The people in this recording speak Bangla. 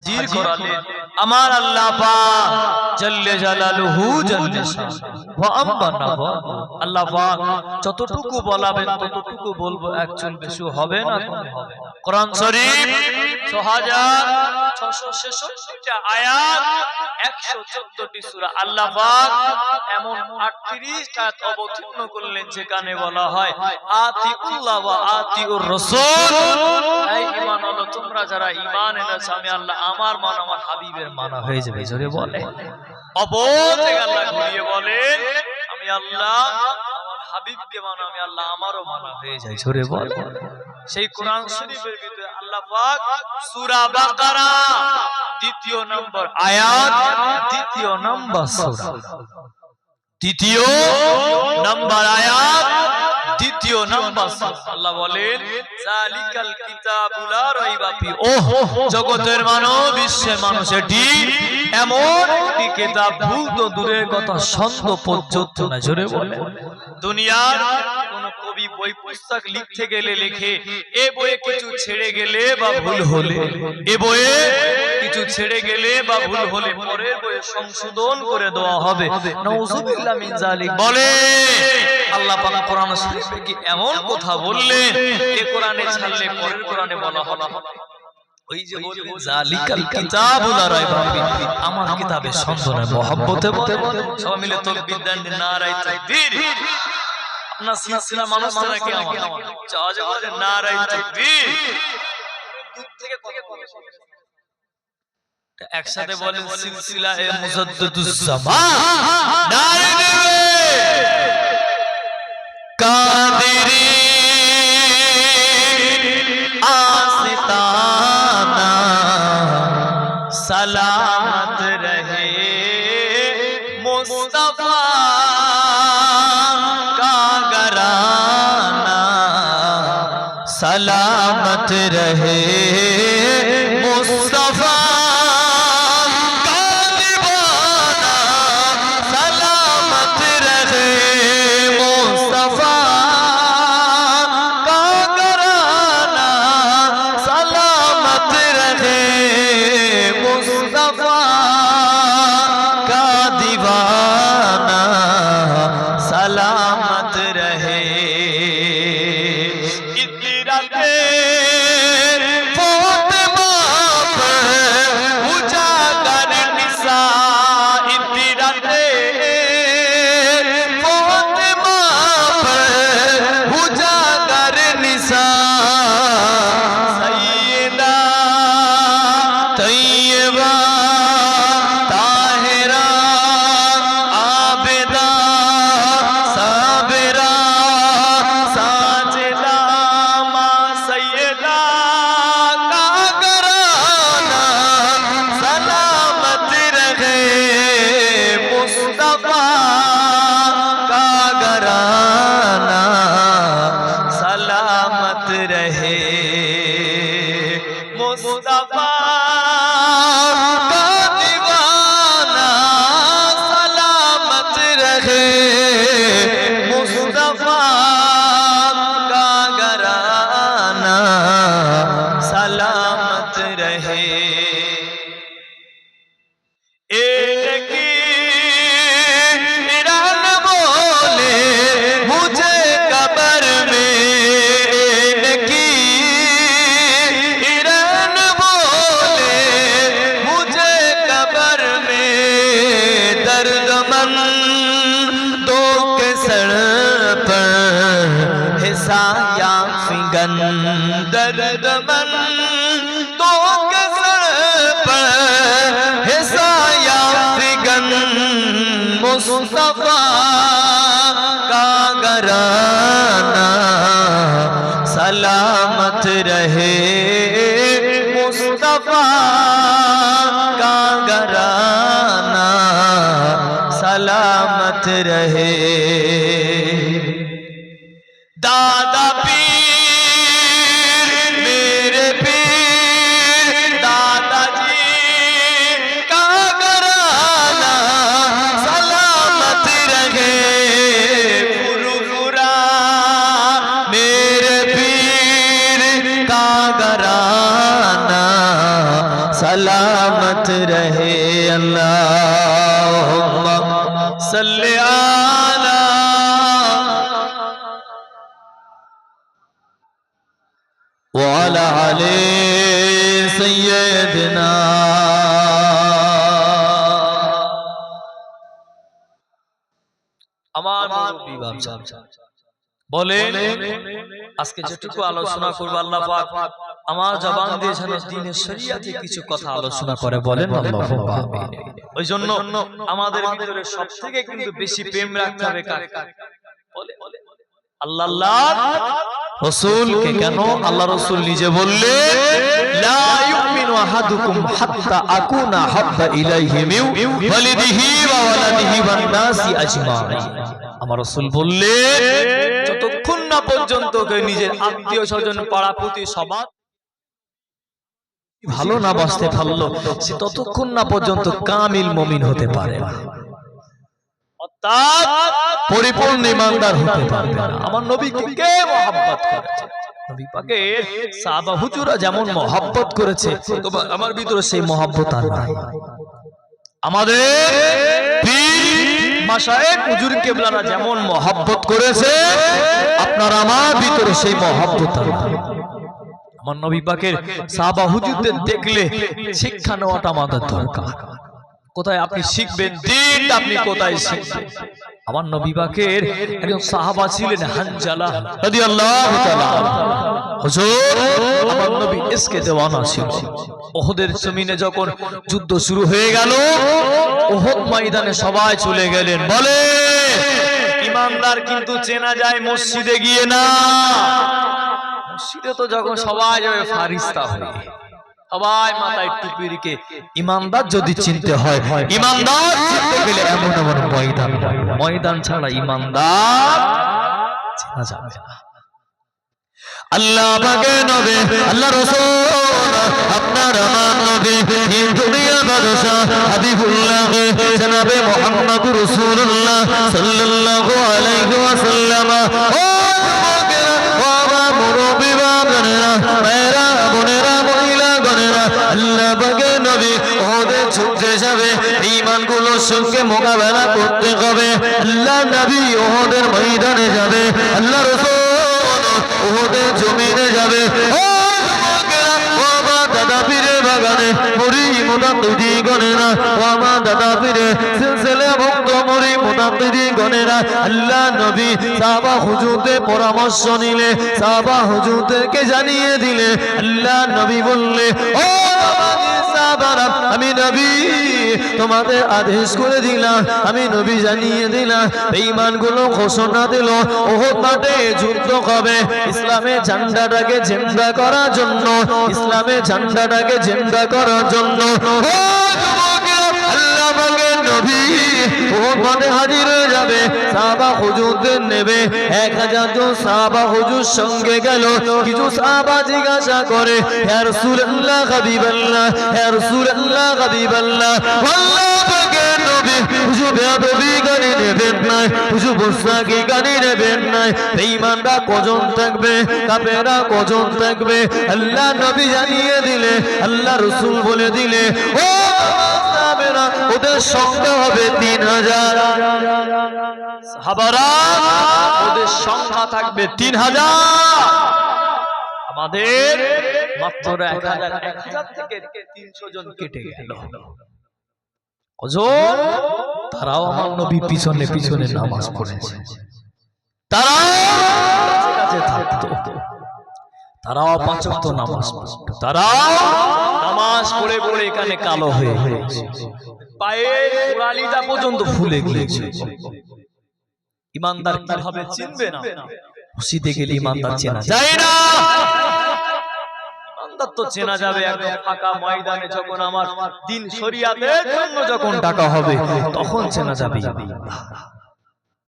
হাজির করালেন আমার আল্লাহ পাক জাল্লে জালালুহু জাল্লে শানুহু ওয়া আম্মানা ওয়া আল্লাহ পাক যতটুকু বলাবেন ততটুকু বলবো, একচুল বেশি হবে না হবে। কোরআন শরীফ 6666 টা আয়াত, 114টি সূরা। আল্লাহ পাক এমন 38 টা অবতীর্ণ করলেন যেখানে বলা হয় আতিউল্লাহ ওয়া আতিউর রাসূল। এই ঈমান হলো তোমরা যারা ঈমান এনেছো আমি আল্লাহ আমার মান আমার হাবিবের মানা হয়ে যাবে। জোরে বলে অপর থেকে আল্লাহ ঘুরিয়ে বলেন আমি আল্লাহ আমার হাবিবকে মানো, আমি আল্লাহ আমারও মানা হয়ে যায়। জোরে বলে সেই কোরআন শরীফের ভিতরে আল্লাহ পাক সূরা বাকারা 2 নম্বর আয়াত 2 নম্বর সূরা 2 নম্বর আয়াত 2 নম্বর আল্লাহ বলেন যালিকাল কিতাবু লা রাইবা ফি। জগতের মানব বিশ্বের মানুষ এটি এমন একটি কিতাব, ভুল তো দূরের কথা সন্দেহ পর্যন্ত না। জোরে বলে দুনিয়ার কোন কবি বই পুস্তক লিখতে গেলে লেখে এ বইয়ে কিছু ছেড়ে গেলে বা ভুল হলে, এ বইয়ে কিছু ছেড়ে গেলে বা ভুল হলে পরের বইয়ে সংশোধন করে দেওয়া হবে। নাউযুবিল্লাহ মিন যালিক। বলে আল্লাহ পাক কোরআন শরীফে কি এমন কথা বললেন এ কোরআনে ছাড়লে পরের কোরআনে বলা হলো ওই যে বললেন যালিকাল কিতাবু লা রাইবা ফি, আমার কিতাবে সন্দেহ নাই। মহব্বতে বলে সবাই মিলে তাকবীর দেন, নারায়ে তাকবীর। আপনার সিলসিলা মানুষ নাকি আমার চাওয়াজে বলে নারায়ে তাকবীর। দূর থেকে কথা বলে একসাথে বলেন সিলসিলা এ মুজাদ্দিদুজ জামান নারায়ে কাদেরি आस्ताना सलामत रहे मुस्तफा का घराना, सलामत रहे मुस्तफा का दीवाना, सलामत रहे मुस्तफा का घराना, सलामत रहे मुस्तफा का दीवाना, सलामत रहे। इतराते फातिमा पर उजागर निसा, इतराते फातिमा पर उजागर निसा, सैयदा तैयबा ताहिरा आबिदा साबिरा साजिदा मां सैयदा का घराना, सलामत रहे मुस्तफा का घराना, सलामत रहे मुस्तफा का दीवाना, सलामत रहे मुस्तफा का घराना, सलामत रहे। एक ईरान बोले मुझे कब्र में, एक ईरान बोले मुझे कब्र में, दर्दमंदों के सर पर हिसाया फिगन, दर्दमंदों के सर पर हिसाया फिगन, मुस्तफा का घराना, सलामत रहे मुस्तफा का घराना, सलामत रहे। दादा पीर मेरे पीर दादाजी का घराना, सलामत रहे फुरफुरा मेरे पीर का घराना, सलामत सलामत रहे। अल्लाहुम्मा सल्ली अला व अला आले सय्यदना। আমার মুরব্বি বাবা বলেন, আজকে যেটুকু আলোচনা করব আল্লাহ পাক আমার জবান দিয়ে যেন দ্বীনের শরীয়তে কিছু কথা আলোচনা করে। বলেন আল্লাহুম্মা আমিন। ওই জন্য আমাদের ভিতরে সবথেকে কিন্তু বেশি প্রেম রাখতে হবে কাকে? বলে আল্লাহ রাসূলকে। কেন? আল্লাহ রাসূল নিজে বললেন, লা ইউমিনু আহাদুকুম হাত্তা আকুনা হাব্বা ইলাইহি মিন ওয়ালিদিহি ওয়া ওয়ালাদিহি ওয়ান নাসি আজমাইন। আমার রাসূল বললেন, যতক্ষণ না পর্যন্ত নিজের আত্মীয় স্বজন পাড়া প্রতি সবার ভালো না বাসতে পারলো, সে ততক্ষণ না পর্যন্ত কামিল মুমিন হতে পারে না, অর্থাৎ পরিপূর্ণ ঈমানদার হতে পারবে না। আমার নবীকে কে মহব্বত করেছে? নবী পাকের সাহাবা হুজুরা যেমন মহব্বত করেছে, আমার ভিতরে সেই মহব্বত আর নাই। আমাদের পীর মাশায়েখ হুজুর কেবলারা যেমন মহব্বত করেছে, আপনার আমার ভিতরে সেই মহব্বত আর নাই। আমার নবী পাকের সাহাবা হুজুরদের দেখলে শিক্ষা নেওয়াটা আমাদের দরকার। কোথায় আপনি শিখবেন দিন, আপনি কোথায় শিখবেন? আমার নবী পাকের একজন সাহাবা ছিলেন হানজালা রাদিয়াল্লাহু তাআলা। হুজুর আমার নবী ইসকে দেওয়ানা ছিল। উহুদের জমিনে যখন যুদ্ধ শুরু হয়ে গেল, উহুদ ময়দানে সবাই চলে গেলেন। বলে ঈমানদার কিন্তু চেনা যায় মসজিদে গিয়ে না। মসজিদে তো যখন সবাই যাবে ফারিস্তা হয়ে, সবাই মাথায় টুপি রেখে। ঈমানদার যদি চিনতে হয়, ঈমানদার চিনতে গেলে এমন এমন ময়দান, ময়দান ছাড়া ঈমানদার চেনা যাবে না। আল্লাহ পাকের নবী, আল্লাহ রাসূল, আপনার আমার নবী, এই দুনিয়ার বাদশা হাবিবুল্লাহ জনাবে মুহাম্মদুর রাসূলুল্লাহ সাল্লাল্লাহু আলাইহি ওয়াসাল্লাম। ও বাবা মুরব্বি বাবারা, মেরা বোনেরা, মহিলা গণেরা, আল্লাহ পাকের নবী ওদের যুদ্ধে যাবে, ঈমানগুলোর সঙ্গে মোকাবেলা করতে হবে। আল্লাহ নবী ওদের ময়দানে যাবে, আল্লাহ রাসূল ওদের জমিনে যাবে। ও বাবা দাদা পীরের বাগানে মুরি মুতাকিদি গণেরা, ও আমার দাদা পীরে সিলসিলা ভক্ত মুরি মুতাকিদি গণেরা, আল্লাহ নবী সাহাবা হুজুরদের পরামর্শ নিলে, সাহাবা হুজুরদেরকে জানিয়ে দিলে। আল্লাহ নবী বললে, ও আমি নবী তোমাদের আদেশ করে দিলাম, আমি নবী জানিয়ে দিলাম। বেঈমানগুলো ঘোষণা দিল উহুদ মাঠে যুদ্ধ হবে ইসলামের ঝান্ডাটাকে জিন্দা করার জন্য, ইসলামের ঝান্ডাটাকে জিন্দা করার জন্য। আল্লাহ পাকের নবী উহুদ মাঠে হাজির হয়ে যাবে, সাহাবা হুজুরদের নেবে। 1000 জন সাহাবা হুজুর সঙ্গে গেল। কিছু সাহাবা জিজ্ঞাসা করে, ইয়া রাসূলুল্লাহ হাবিবাল্লাহ, ইয়া রাসূলুল্লাহ হাবিবাল্লাহ, আল্লাহ পাকের নবী হুজুর বেয়াদবি গানি নেবেন না, হুজুর বসনাকি গানি নেবেন না, বেঈমানরা কজন থাকবে, কাফেররা কজন থাকবে? আল্লাহ নবী জানিয়ে দিলে, আল্লাহ রাসূল বলে দিলে, ও সাহাবারা ওদের সংখ্যা হবে 3000। সাহাবারা ওদের সংখ্যা থাকবে 3000। আমাদের মাত্র 1000 থেকে 300 জন কেটে গেল। ওজন তারাও আমার নবী পিছনে পিছনে নামাজ পড়েছে, তারাও কাছে থাকতো, তারাও 5 ওয়াক্ত নামাজ পড়তো, তারাও নামাজ পড়ে পড়ে এখানে কালো হয়ে গেছে, পায়ের গোড়ালিটা পর্যন্ত ফুলে গিয়েছে। ঈমানদার কিভাবে চিনবে না? মসজিদে গেলে ঈমানদার চেনা যায় না। ঈমানদার তো চেনা যাবে একদম ফাঁকা ময়দানে, যখন আমার দ্বীন শরীয়তের জন্য যখন ডাকা হবে তখন চেনা যাবে।